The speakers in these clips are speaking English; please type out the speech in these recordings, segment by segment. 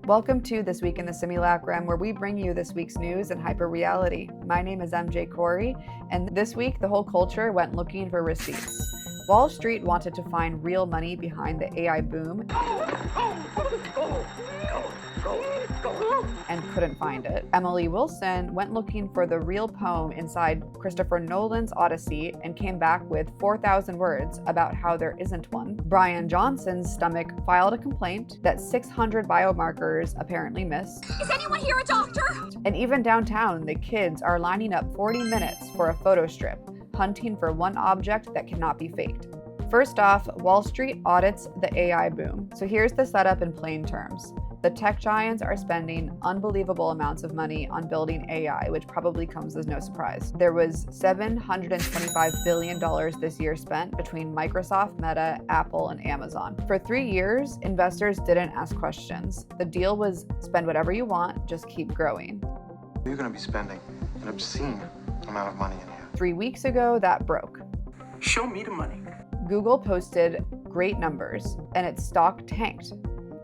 Welcome to This Week in the Simulacrum, where we bring you this week's news and hyper-reality. My name is MJ Corey, and this week the whole culture went looking for receipts. Wall Street wanted to find real money behind the AI boom and couldn't find it. Emily Wilson went looking for the real poem inside Christopher Nolan's Odyssey and came back with 4,000 words about how there isn't one. Bryan Johnson's stomach filed a complaint that 600 biomarkers apparently missed. Is anyone here a doctor? And even downtown, the kids are lining up 40 minutes for a photo strip, hunting for one object that cannot be faked. First off, Wall Street audits the AI boom. So here's the setup in plain terms. The tech giants are spending unbelievable amounts of money on building AI, which probably comes as no surprise. There was $725 billion this year spent between Microsoft, Meta, Apple, and Amazon. For 3 years, investors didn't ask questions. The deal was spend whatever you want, just keep growing. You're going to be spending an obscene amount of money in here. 3 weeks ago, that broke. Show me the money. Google posted great numbers, and its stock tanked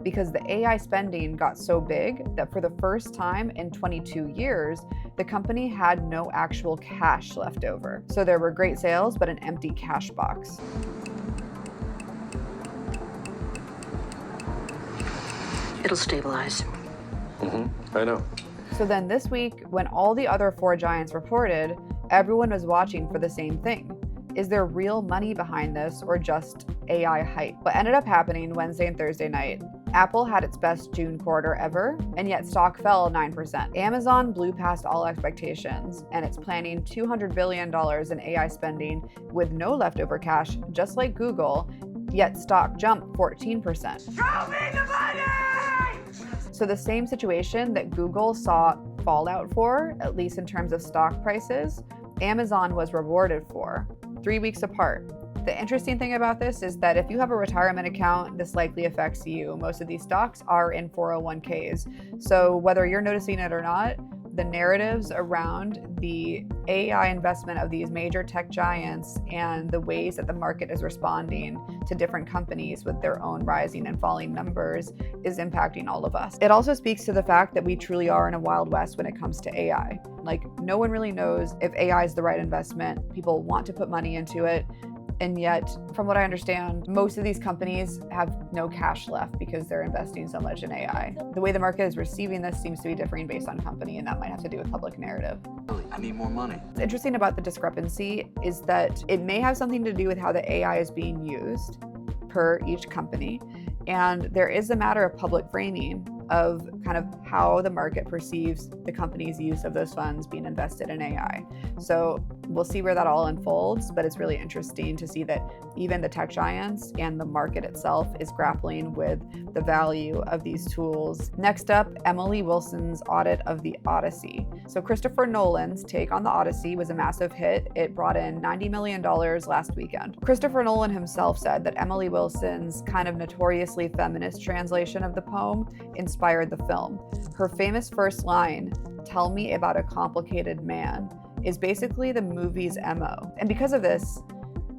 because the AI spending got so big that for the first time in 22 years, the company had no actual cash left over. So there were great sales, but an empty cash box. It'll stabilize. I know. So then this week, when all the other four giants reported, everyone was watching for the same thing. Is there real money behind this or just AI hype? What ended up happening Wednesday and Thursday night, Apple had its best June quarter ever, and yet stock fell 9%. Amazon blew past all expectations, and it's planning $200 billion in AI spending with no leftover cash, just like Google, yet stock jumped 14%. Show me the money! So the same situation that Google saw fallout for, at least in terms of stock prices, Amazon was rewarded for, 3 weeks apart. The interesting thing about this is that if you have a retirement account, this likely affects you. Most of these stocks are in 401ks. So whether you're noticing it or not, the narratives around the AI investment of these major tech giants and the ways that the market is responding to different companies with their own rising and falling numbers is impacting all of us. It also speaks to the fact that we truly are in a wild west when it comes to AI. Like, no one really knows if AI is the right investment. People want to put money into it. And yet, from what I understand, most of these companies have no cash left because they're investing so much in AI. The way the market is receiving this seems to be differing based on company, and that might have to do with public narrative. I need more money. What's interesting about the discrepancy is that it may have something to do with how the AI is being used per each company. And there is a matter of public framing of kind of how the market perceives the company's use of those funds being invested in AI. So we'll see where that all unfolds, but it's really interesting to see that even the tech giants and the market itself is grappling with the value of these tools. Next up, Emily Wilson's audit of the Odyssey. So Christopher Nolan's take on the Odyssey was a massive hit. It brought in $90 million last weekend. Christopher Nolan himself said that Emily Wilson's kind of notoriously feminist translation of the poem inspired the film. Her famous first line, "Tell me about a complicated man," is basically the movie's MO. And because of this,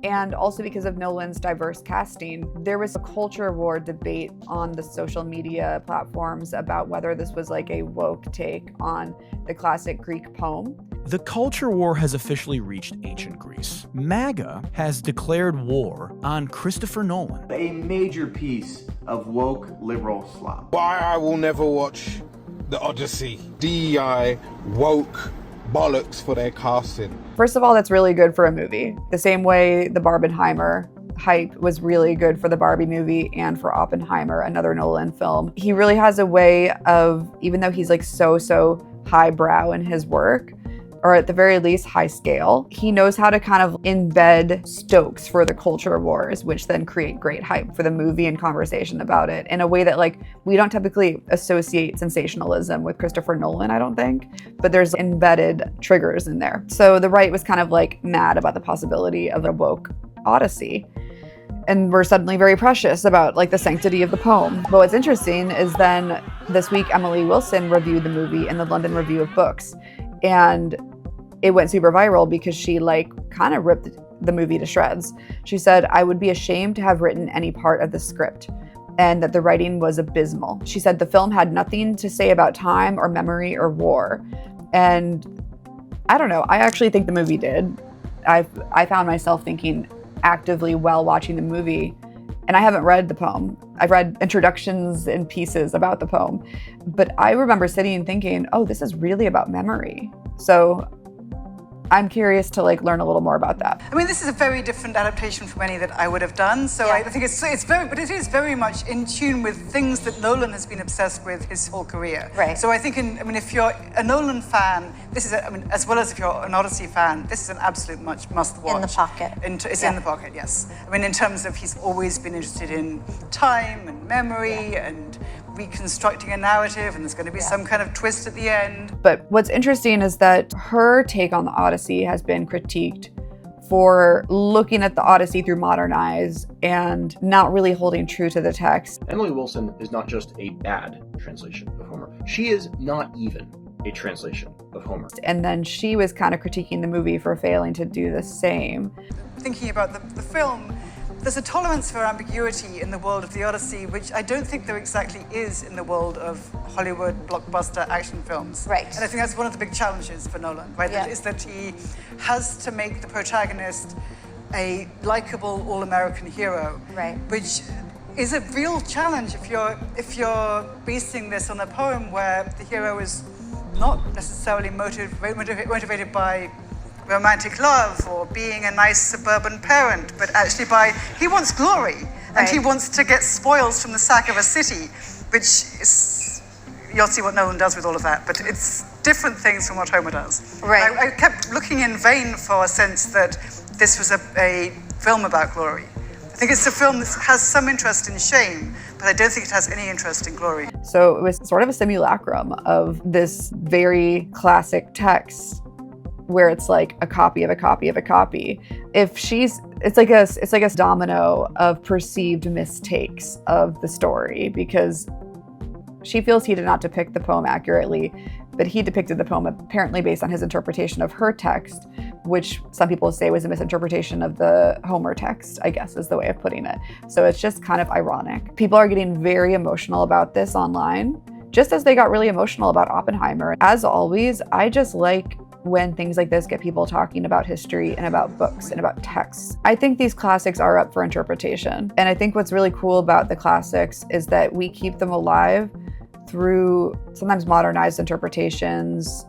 and also because of Nolan's diverse casting, there was a culture war debate on the social media platforms about whether this was like a woke take on the classic Greek poem. The culture war has officially reached ancient Greece. MAGA has declared war on Christopher Nolan. A major piece of woke liberal slop. Why I will never watch the Odyssey. DEI, woke, bollocks for their casting. First of all, that's really good for a movie. The same way the Barbenheimer hype was really good for the Barbie movie and for Oppenheimer, another Nolan film. He really has a way of, even though he's like so highbrow in his work, or at the very least high scale, he knows how to kind of embed stokes for the culture wars, which then create great hype for the movie and conversation about it in a way that like we don't typically associate sensationalism with Christopher Nolan, I don't think, but there's embedded triggers in there. So the right was kind of like mad about the possibility of a woke Odyssey. And we're suddenly very precious about like the sanctity of the poem. But what's interesting is then this week, Emily Wilson reviewed the movie in the London Review of Books. And it went super viral because she like kind of ripped the movie to shreds. She said, "I would be ashamed to have written any part of the script. and that the writing was abysmal. She said the film had nothing to say about time or memory or war. And I don't know, I actually think the movie did. I found myself thinking actively while watching the movie, and I haven't read the poem. I've read introductions and pieces about the poem, but I remember sitting and thinking, oh, this is really about memory. So I'm curious to learn a little more about that. I mean, this is a very different adaptation from any that I would have done. So I think but it is very much in tune with things that Nolan has been obsessed with his whole career. Right. So I think, if you're a Nolan fan, this is, as well as if you're an Odyssey fan, this is an absolute must watch. In the pocket. It's in the pocket, yes. In terms of he's always been interested in time and memory and reconstructing a narrative, and there's going to be some kind of twist at the end. But what's interesting is that her take on the Odyssey has been critiqued for looking at the Odyssey through modern eyes and not really holding true to the text. Emily Wilson is not just a bad translation of Homer. She is not even a translation of Homer. And then she was kind of critiquing the movie for failing to do the same. Thinking about the film, there's a tolerance for ambiguity in the world of the Odyssey, which I don't think there exactly is in the world of Hollywood blockbuster action films. Right. And I think that's one of the big challenges for Nolan, right? Yeah. Is that he has to make the protagonist a likable all-American hero. Right. Which is a real challenge if you're basing this on a poem where the hero is not necessarily motivated by romantic love or being a nice suburban parent, but actually he wants glory, and he wants to get spoils from the sack of a city, which is, you'll see what Nolan does with all of that, but it's different things from what Homer does. Right. I kept looking in vain for a sense that this was a film about glory. I think it's a film that has some interest in shame, but I don't think it has any interest in glory. So it was sort of a simulacrum of this very classic text where it's like a copy of a copy of a copy. It's like a domino of perceived mistakes of the story, because she feels he did not depict the poem accurately, but he depicted the poem apparently based on his interpretation of her text, which some people say was a misinterpretation of the Homer text, I guess is the way of putting it. So it's just kind of ironic. People are getting very emotional about this online, just as they got really emotional about Oppenheimer. As always, I just like when things like this get people talking about history and about books and about texts. I think these classics are up for interpretation. And I think what's really cool about the classics is that we keep them alive through sometimes modernized interpretations,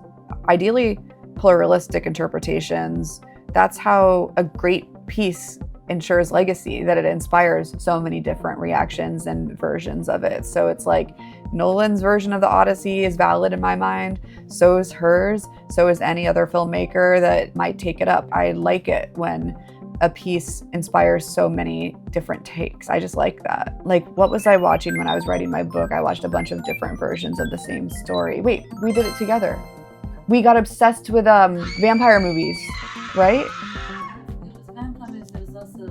ideally pluralistic interpretations. That's how a great piece ensures legacy, that it inspires so many different reactions and versions of it. So it's like Nolan's version of the Odyssey is valid in my mind, so is hers, so is any other filmmaker that might take it up. I like it when a piece inspires so many different takes. I just like that. Like, what was I watching when I was writing my book? I watched a bunch of different versions of the same story. Wait, we did it together. We got obsessed with vampire movies, right?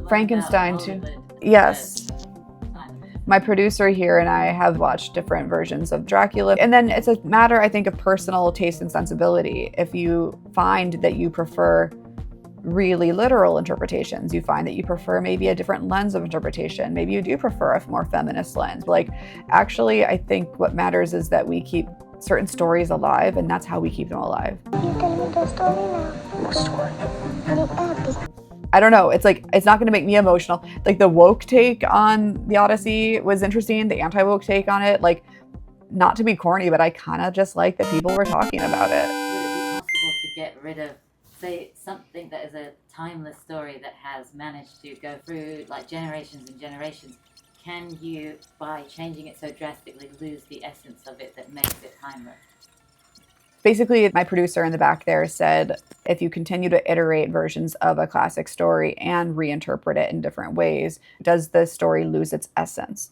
Frankenstein too. Yes. My producer here and I have watched different versions of Dracula. And then it's a matter, I think, of personal taste and sensibility. If you find that you prefer really literal interpretations, you find that you prefer maybe a different lens of interpretation. Maybe you do prefer a more feminist lens. Actually, I think what matters is that we keep certain stories alive, and that's how we keep them alive. You tell me the story now. What story? I don't know. It's not going to make me emotional. Like, the woke take on the Odyssey was interesting. The anti-woke take on it, not to be corny, but I kind of just like that people were talking about it. Would it be possible to get rid of, say, something that is a timeless story that has managed to go through generations and generations? Can you, by changing it so drastically, lose the essence of it that makes it timeless? Basically, my producer in the back there said, if you continue to iterate versions of a classic story and reinterpret it in different ways, does the story lose its essence?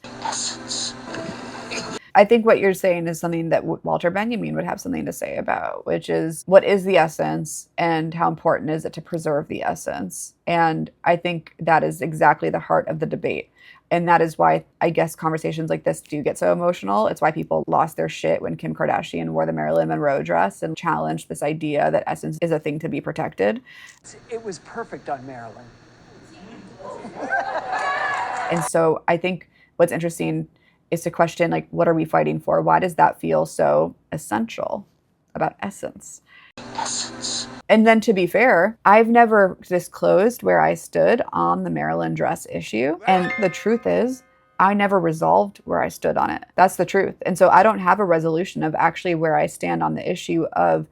I think what you're saying is something that Walter Benjamin would have something to say about, which is, what is the essence and how important is it to preserve the essence? And I think that is exactly the heart of the debate. And that is why I guess conversations like this do get so emotional. It's why people lost their shit when Kim Kardashian wore the Marilyn Monroe dress and challenged this idea that essence is a thing to be protected. It was perfect on Marilyn. And so I think what's interesting is to question, like, what are we fighting for? Why does that feel so essential about essence? And then, to be fair, I've never disclosed where I stood on the Marilyn dress issue. And the truth is, I never resolved where I stood on it. That's the truth. And so I don't have a resolution of actually where I stand on the issue of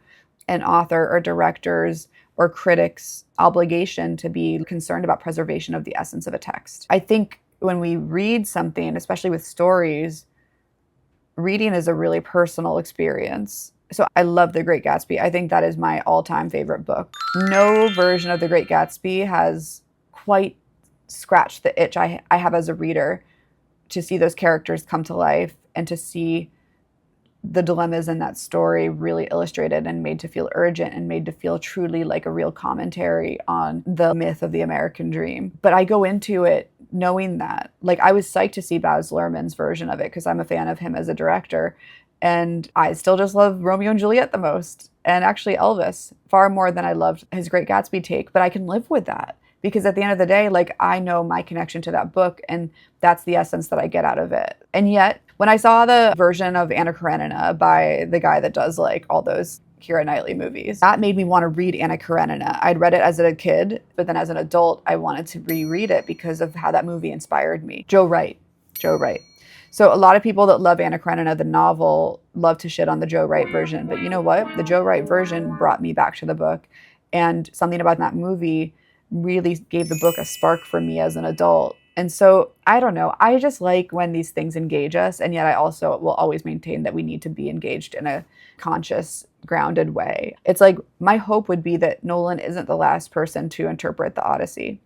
an author or director's or critic's obligation to be concerned about preservation of the essence of a text. I think when we read something, especially with stories, reading is a really personal experience. So I love The Great Gatsby. I think that is my all-time favorite book. No version of The Great Gatsby has quite scratched the itch I have as a reader to see those characters come to life and to see the dilemmas in that story really illustrated and made to feel urgent and made to feel truly like a real commentary on the myth of the American dream. But I go into it knowing that. Like, I was psyched to see Baz Luhrmann's version of it because I'm a fan of him as a director. And I still just love Romeo and Juliet the most. And actually Elvis, far more than I loved his Great Gatsby take. But I can live with that because at the end of the day, like, I know my connection to that book and that's the essence that I get out of it. And yet, when I saw the version of Anna Karenina by the guy that does like all those Keira Knightley movies, that made me want to read Anna Karenina. I'd read it as a kid, but then as an adult, I wanted to reread it because of how that movie inspired me. Joe Wright. So a lot of people that love Anna Karenina, the novel, love to shit on the Joe Wright version. But you know what? The Joe Wright version brought me back to the book. And something about that movie really gave the book a spark for me as an adult. And so, I don't know, I just like when these things engage us, and yet I also will always maintain that we need to be engaged in a conscious, grounded way. It's like, my hope would be that Nolan isn't the last person to interpret the Odyssey.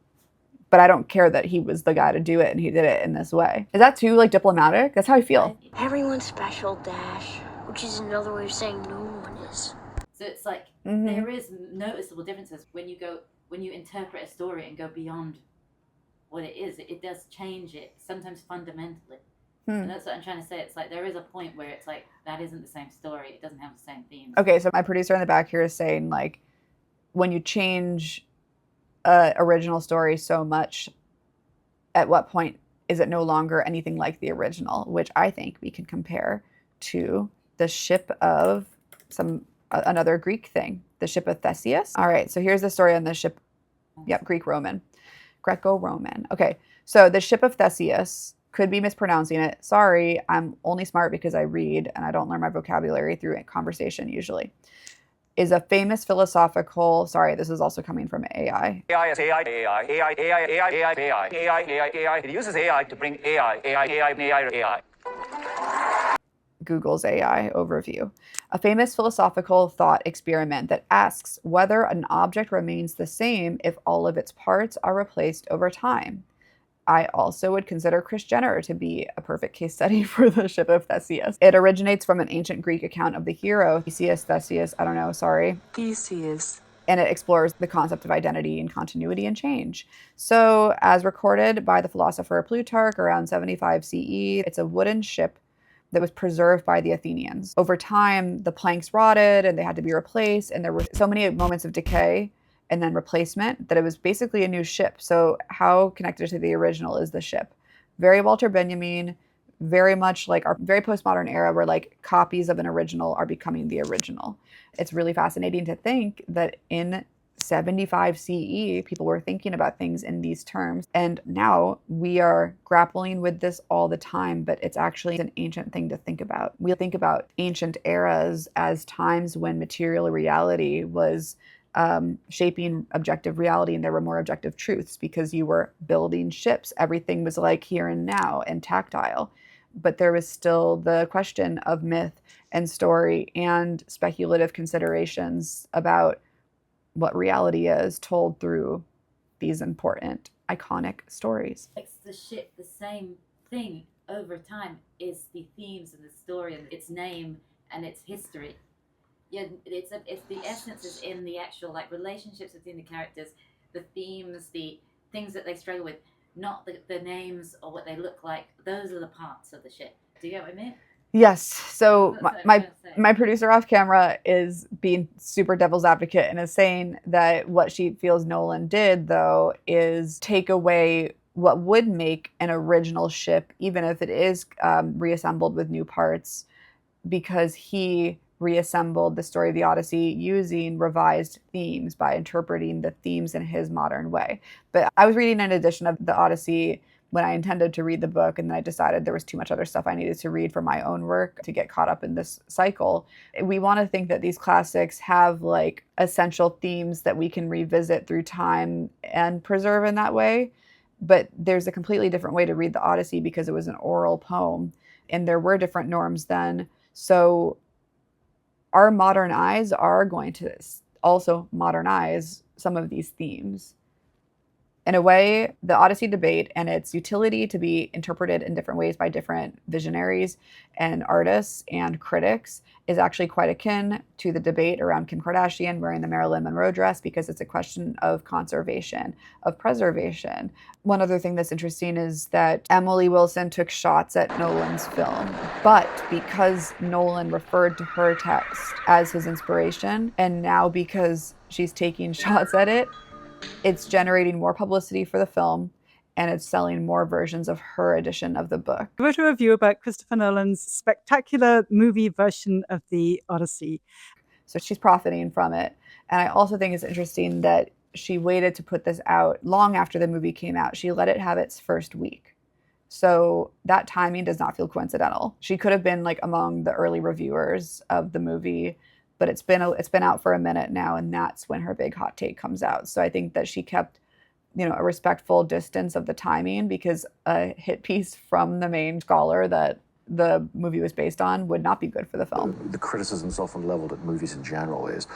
But I don't care that he was the guy to do it and he did it in this way. Is that too, like, diplomatic? That's how I feel. Everyone's special, Dash, which is another way of saying no one is. So it's like, there is noticeable differences when you interpret a story and go beyond what it is. It does change it, sometimes fundamentally. And that's what I'm trying to say. It's like there is a point where it's like, that isn't the same story. It doesn't have the same themes. Okay, so my producer in the back here is saying, like, when you change a original story so much, at what point is it no longer anything like the original? Which I think we can compare to the ship of another Greek thing, the ship of Theseus. All right, so here's the story on the ship. Yep, Greco-Roman. Okay, so the ship of Theseus, could be mispronouncing it. Sorry, I'm only smart because I read and I don't learn my vocabulary through conversation usually. Is a famous philosophical, sorry, this is also coming from AI. AI is AI. It uses AI to bring AI. Google's AI overview. A famous philosophical thought experiment that asks whether an object remains the same if all of its parts are replaced over time. I also would consider Kris Jenner to be a perfect case study for the ship of Theseus. It originates from an ancient Greek account of the hero, Theseus, Theseus. And it explores the concept of identity and continuity and change. So, as recorded by the philosopher Plutarch around 75 CE, it's a wooden ship that was preserved by the Athenians. Over time, the planks rotted and they had to be replaced, and there were so many moments of decay and then replacement that it was basically a new ship. So how connected to the original is the ship? Very Walter Benjamin, very much like our very postmodern era where like copies of an original are becoming the original. It's really fascinating to think that in 75 CE, people were thinking about things in these terms. And now we are grappling with this all the time, but it's actually an ancient thing to think about. We think about ancient eras as times when material reality was shaping objective reality, and there were more objective truths because you were building ships. Everything was like here and now and tactile, but there was still the question of myth and story and speculative considerations about what reality is told through these important, iconic stories. Makes the ship the same thing over time is the themes and the story and its name and its history. Yeah, it's the essence is in the actual like relationships between the characters, the themes, the things that they struggle with, not the names or what they look like. Those are the parts of the ship. Do you get what I mean? Yes. So my producer off camera is being super devil's advocate and is saying that what she feels Nolan did though is take away what would make an original ship, even if it is reassembled with new parts, because he reassembled the story of the Odyssey using revised themes by interpreting the themes in his modern way. But I was reading an edition of the Odyssey when I intended to read the book, and then I decided there was too much other stuff I needed to read for my own work to get caught up in this cycle. We want to think that these classics have like essential themes that we can revisit through time and preserve in that way. But there's a completely different way to read the Odyssey because it was an oral poem, and there were different norms then. So our modern eyes are going to also modernize some of these themes. In a way, the Odyssey debate and its utility to be interpreted in different ways by different visionaries and artists and critics is actually quite akin to the debate around Kim Kardashian wearing the Marilyn Monroe dress, because it's a question of conservation, of preservation. One other thing that's interesting is that Emily Wilson took shots at Nolan's film, but because Nolan referred to her text as his inspiration, and now because she's taking shots at it, it's generating more publicity for the film, and it's selling more versions of her edition of the book. I wrote a review about Christopher Nolan's spectacular movie version of the Odyssey. So she's profiting from it. And I also think it's interesting that she waited to put this out long after the movie came out. She let it have its first week. So that timing does not feel coincidental. She could have been like among the early reviewers of the movie, but it's been out for a minute now, and that's when her big hot take comes out. So I think that she kept, a respectful distance of the timing, because a hit piece from the main scholar that the movie was based on would not be good for the film. The criticisms often leveled at movies in general is,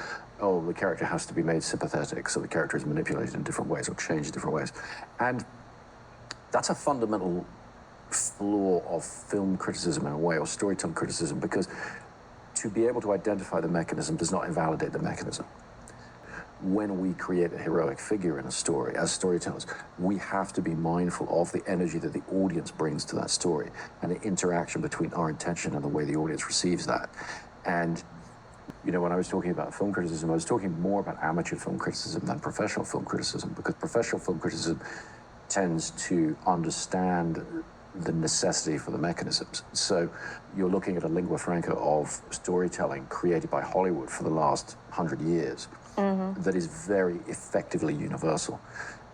oh, the character has to be made sympathetic, so the character is manipulated in different ways or changed in different ways. And that's a fundamental flaw of film criticism in a way, or storytelling criticism, because to be able to identify the mechanism does not invalidate the mechanism. When we create a heroic figure in a story, as storytellers, we have to be mindful of the energy that the audience brings to that story and the interaction between our intention and the way the audience receives that. And, when I was talking about film criticism, I was talking more about amateur film criticism than professional film criticism, because professional film criticism tends to understand the necessity for the mechanisms. So you're looking at a lingua franca of storytelling created by Hollywood for the last 100 years that is very effectively universal.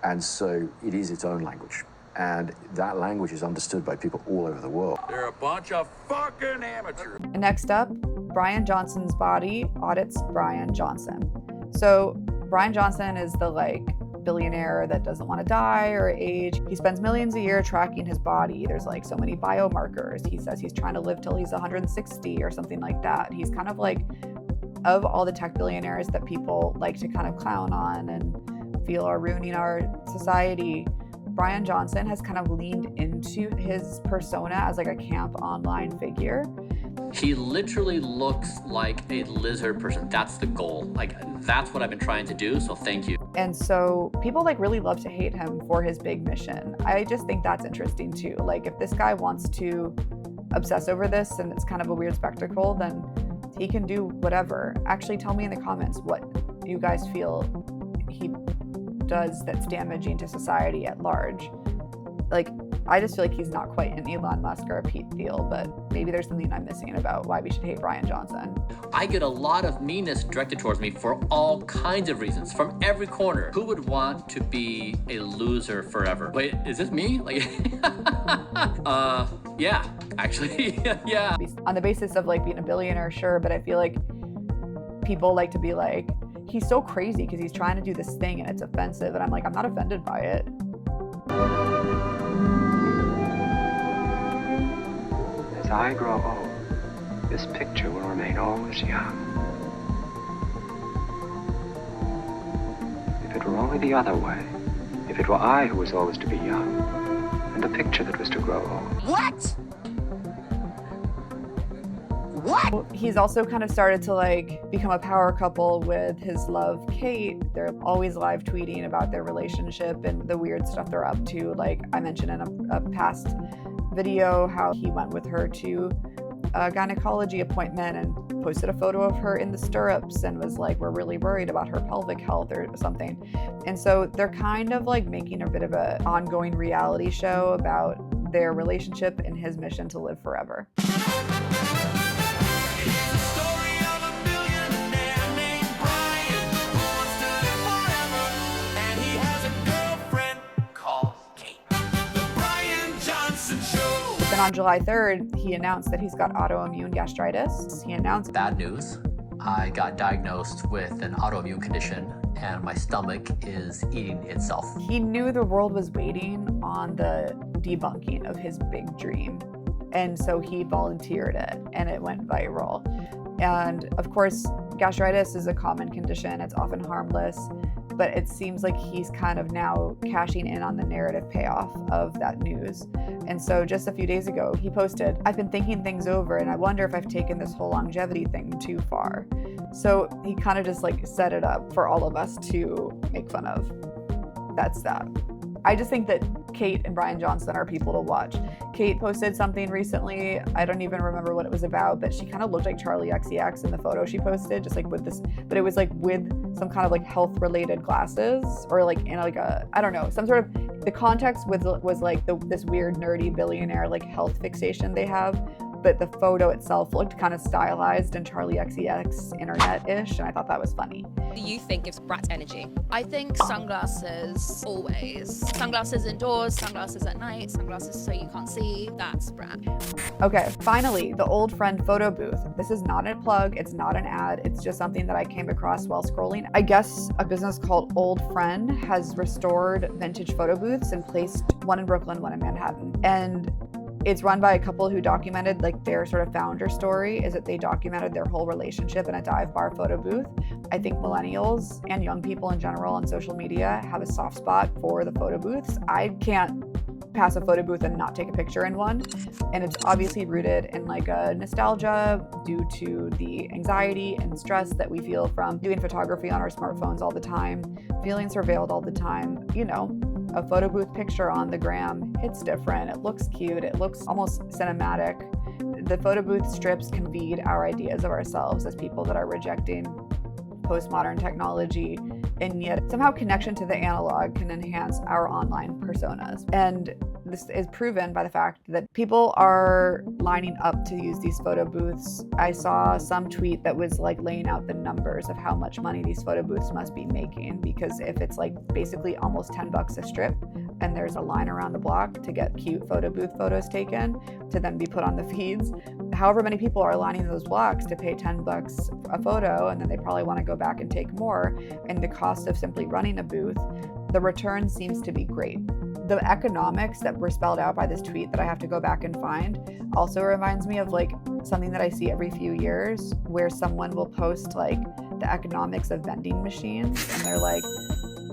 And so it is its own language. And that language is understood by people all over the world. They're a bunch of fucking amateurs. Next up, Bryan Johnson's body audits Bryan Johnson. So Bryan Johnson is the billionaire that doesn't want to die or age. He spends millions a year tracking his body. There's so many biomarkers. He says he's trying to live till he's 160 or something like that. He's kind of of all the tech billionaires that people like to kind of clown on and feel are ruining our society, Bryan Johnson has kind of leaned into his persona as a camp online figure. He literally looks like a lizard person. That's the goal. That's what I've been trying to do, so thank you. And so people really love to hate him for his big mission. I just think that's interesting too. If this guy wants to obsess over this and it's kind of a weird spectacle, then he can do whatever. Actually, tell me in the comments what you guys feel he does that's damaging to society at large. I just feel he's not quite an Elon Musk or a Pete Thiel, but maybe there's something I'm missing about why we should hate Bryan Johnson. I get a lot of meanness directed towards me for all kinds of reasons, from every corner. Who would want to be a loser forever? Wait, is this me? Yeah, actually, yeah. On the basis of being a billionaire, sure, but I feel people like to be he's so crazy because he's trying to do this thing and it's offensive, and I'm I'm not offended by it. As I grow old, this picture will remain always young. If it were only the other way, if it were I who was always to be young, and the picture that was to grow old. What? What? He's also kind of started to become a power couple with his love, Kate. They're always live tweeting about their relationship and the weird stuff they're up to. I mentioned in a past video how he went with her to a gynecology appointment and posted a photo of her in the stirrups and was like, we're really worried about her pelvic health or something. And so they're kind of like making a bit of an ongoing reality show about their relationship and his mission to live forever. Then on July 3rd, he announced that he's got autoimmune gastritis. He announced bad news. I got diagnosed with an autoimmune condition and my stomach is eating itself. He knew the world was waiting on the debunking of his big dream. And so he volunteered it and it went viral. And of course, gastritis is a common condition. It's often harmless, but it seems like he's kind of now cashing in on the narrative payoff of that news. And so just a few days ago, he posted, I've been thinking things over and I wonder if I've taken this whole longevity thing too far. So he kind of just like set it up for all of us to make fun of. That's that. I just think that Kate and Bryan Johnson are people to watch. Kate posted something recently, I don't even remember what it was about, but she kind of looked like Charlie XCX in the photo she posted, just like with this, but it was like with some kind of like health related glasses or like in like a, I don't know, some sort of, the context was like this weird nerdy billionaire like health fixation they have. But the photo itself looked kind of stylized and Charlie XCX internet-ish, and I thought that was funny. Do you think gives brat energy? I think sunglasses always. Sunglasses indoors, sunglasses at night, sunglasses so you can't see, that's brat. Okay, finally, the old friend photo booth. This is not a plug, it's not an ad, it's just something that I came across while scrolling. I guess a business called Old Friend has restored vintage photo booths and placed one in Brooklyn, one in Manhattan. And it's run by a couple who documented like their sort of founder story is that they documented their whole relationship in a dive bar photo booth. I think millennials and young people in general on social media have a soft spot for the photo booths. I can't pass a photo booth and not take a picture in one. And it's obviously rooted in like a nostalgia due to the anxiety and stress that we feel from doing photography on our smartphones all the time, feeling surveilled all the time, you know. A photo booth picture on the gram hits different, it looks cute, it looks almost cinematic. The photo booth strips can feed our ideas of ourselves as people that are rejecting postmodern technology, and yet somehow connection to the analog can enhance our online personas. And this is proven by the fact that people are lining up to use these photo booths. I saw some tweet that was like laying out the numbers of how much money these photo booths must be making, because if it's like basically almost $10 a strip and there's a line around the block to get cute photo booth photos taken to then be put on the feeds, however many people are lining those blocks to pay $10 a photo, and then they probably want to go back and take more, and the cost of simply running a booth, the return seems to be great. The economics that were spelled out by this tweet that I have to go back and find also reminds me of like something that I see every few years where someone will post like the economics of vending machines, and they're like,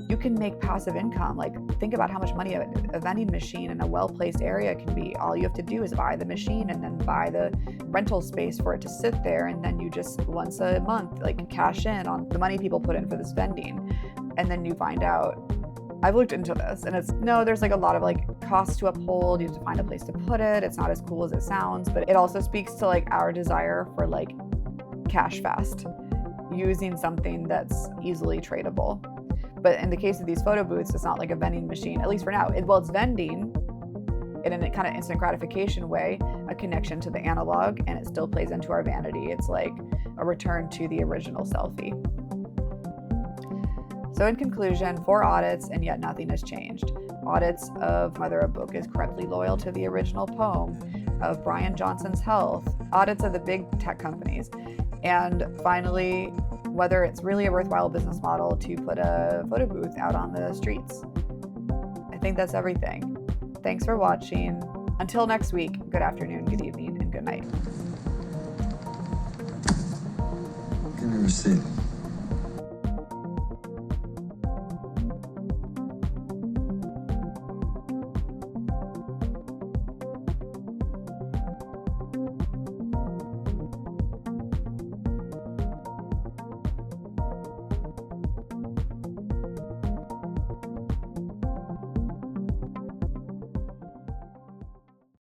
you can make passive income. Like, think about how much money a vending machine in a well-placed area can be. All you have to do is buy the machine and then buy the rental space for it to sit there, and then you just once a month like cash in on the money people put in for this vending. And then you find out, I've looked into this, and there's like a lot of like costs to uphold. You have to find a place to put it. It's not as cool as it sounds, but it also speaks to like our desire for like cash fast, using something that's easily tradable. But in the case of these photo booths, it's not like a vending machine, at least for now. It's vending in a kind of instant gratification way, a connection to the analog, and it still plays into our vanity. It's like a return to the original selfie. So in conclusion, 4 audits, and yet nothing has changed. Audits of whether a book is correctly loyal to the original poem, of Bryan Johnson's health, audits of the big tech companies, and finally, whether it's really a worthwhile business model to put a photo booth out on the streets. I think that's everything. Thanks for watching. Until next week, good afternoon, good evening, and good night. I can never see it.